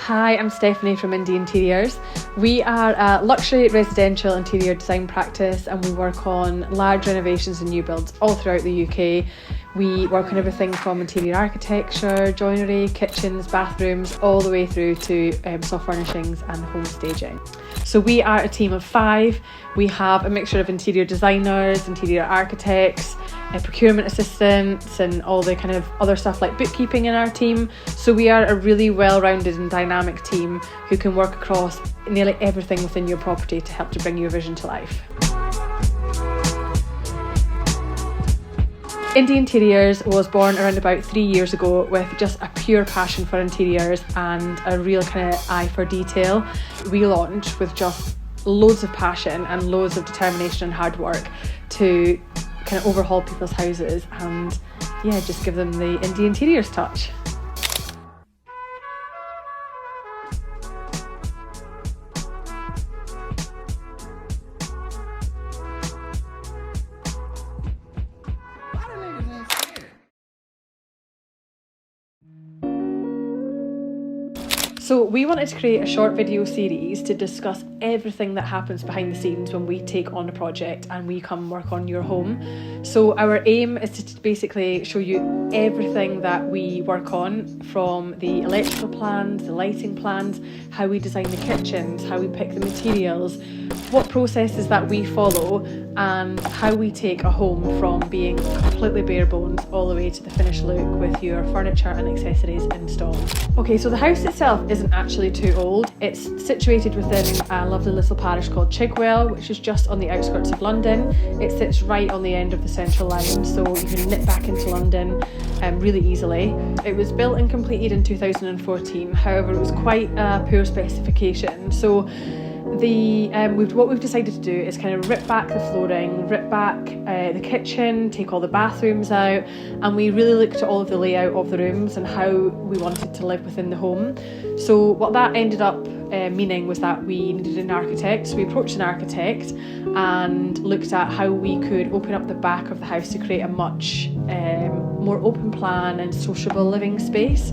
Hi, I'm Stephanie from Indie Interiors. We are a luxury residential interior design practice and we work on large renovations and new builds all throughout the UK. We work on everything from interior architecture, joinery, kitchens, bathrooms, all the way through to soft furnishings and home staging. So we are a team of 5. We have a mixture of interior designers, interior architects, procurement assistants and all the kind of other stuff like bookkeeping in our team. So we are a really well-rounded and dynamic team who can work across nearly everything within your property to help to bring your vision to life. Indie Interiors was born around about 3 years ago with just a pure passion for interiors and a real kind of eye for detail. We launched with just loads of passion and loads of determination and hard work to kind of overhaul people's houses and just give them the Indie Interiors touch. So we wanted to create a short video series to discuss everything that happens behind the scenes when we take on a project and we come work on your home. So our aim is to basically show you everything that we work on, from the electrical plans, the lighting plans, how we design the kitchens, how we pick the materials, what processes that we follow, and how we take a home from being completely bare bones all the way to the finished look with your furniture and accessories installed. Okay, so the house itself isn't actually too old. It's situated within a lovely little parish called Chigwell, which is just on the outskirts of London. It sits right on the end of the Central Line, so you can nip back into London really easily. It was built and completed in 2014, however it was quite a poor specification. So what we've decided to do is kind of rip back the flooring, rip back the kitchen, take all the bathrooms out, and we really looked at all of the layout of the rooms and how we wanted to live within the home. So what that ended up meaning was that we needed an architect. So we approached an architect and looked at how we could open up the back of the house to create a much more open plan and sociable living space.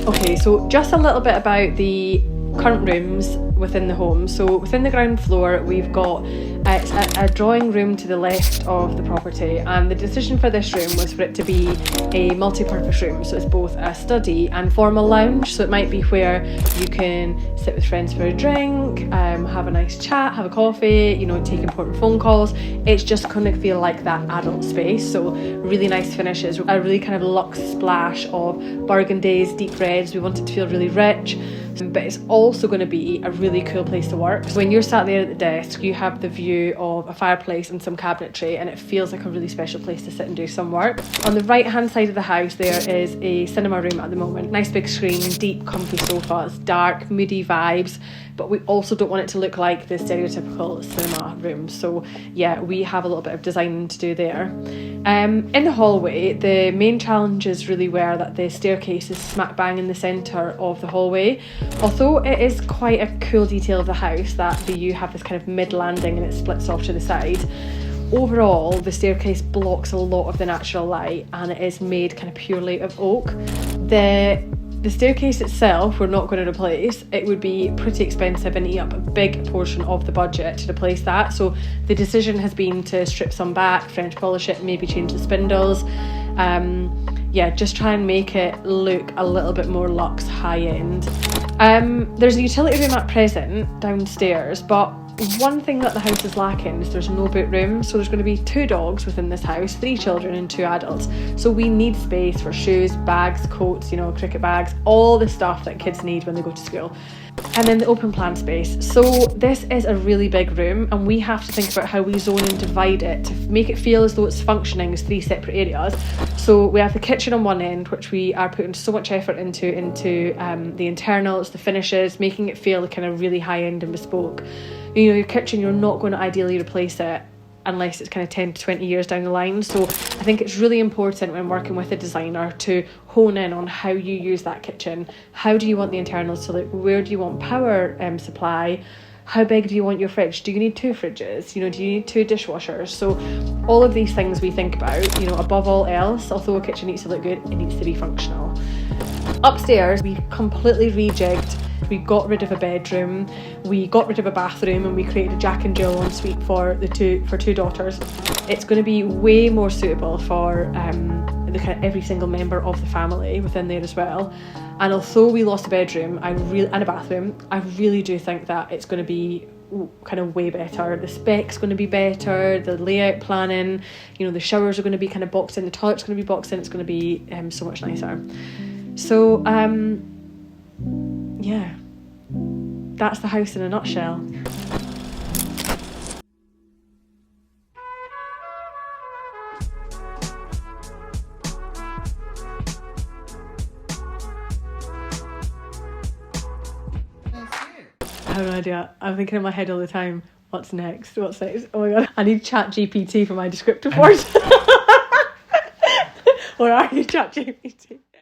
Okay, so just a little bit about the current rooms within the home. So within the ground floor we've got a drawing room to the left of the property, and the decision for this room was for it to be a multi-purpose room. So it's both a study and formal lounge, so it might be where you can sit with friends for a drink, have a nice chat, have a coffee, take important phone calls. It's just going to feel like that adult space. So really nice finishes, a really kind of luxe splash of burgundies, deep reds. We want it to feel really rich, but it's also going to be a really cool place to work. So when you're sat there at the desk, you have the view of a fireplace and some cabinetry, and it feels like a really special place to sit and do some work. On the right hand side of the house there is a cinema room at the moment. Nice big screen, deep comfy sofas, dark moody vibes, but we also don't want it to look like the stereotypical cinema room. So yeah, we have a little bit of design to do there. In the hallway, the main challenges really were that the staircase is smack bang in the centre of the hallway. Although it is quite a cool detail of the house that you have this kind of mid landing and it splits off to the side, overall the staircase blocks a lot of the natural light and it is made kind of purely of oak. The staircase itself we're not going to replace. It would be pretty expensive and eat up a big portion of the budget to replace that. So the decision has been to strip some back, French polish it, maybe change the spindles. Just try and make it look a little bit more luxe, high end. There's a utility room at present downstairs, but one thing that the house is lacking is there's no boot room. So there's going to be 2 dogs within this house, 3 children and 2 adults. So we need space for shoes, bags, coats, cricket bags, all the stuff that kids need when they go to school. And then the open plan space. So this is a really big room and we have to think about how we zone and divide it to make it feel as though it's functioning as 3 separate areas. So we have the kitchen on one end, which we are putting so much effort into the internals, the finishes, making it feel kind of really high end and bespoke. Your kitchen, you're not going to ideally replace it unless it's kind of 10 to 20 years down the line. So I think it's really important when working with a designer to hone in on how you use that kitchen. How do you want the internals to look? Where do you want power supply? How big do you want your fridge? Do you need 2 fridges? Do you need 2 dishwashers? So all of these things we think about, above all else, although a kitchen needs to look good, it needs to be functional. Upstairs, we completely rejigged We got rid of a bedroom, we got rid of a bathroom, and we created a Jack and Jill ensuite for two daughters. It's going to be way more suitable for the kind of every single member of the family within there as well. And although we lost a bedroom and a bathroom, I really do think that it's going to be kind of way better. The spec's going to be better, the layout planning, you know, the showers are going to be kind of boxed in, the toilet's going to be boxed in, it's going to be so much nicer. So yeah, that's the house in a nutshell. How do I do it? I'm thinking in my head all the time, what's next? What's next? Oh my god, I need ChatGPT for my descriptive words. Or are you ChatGPT?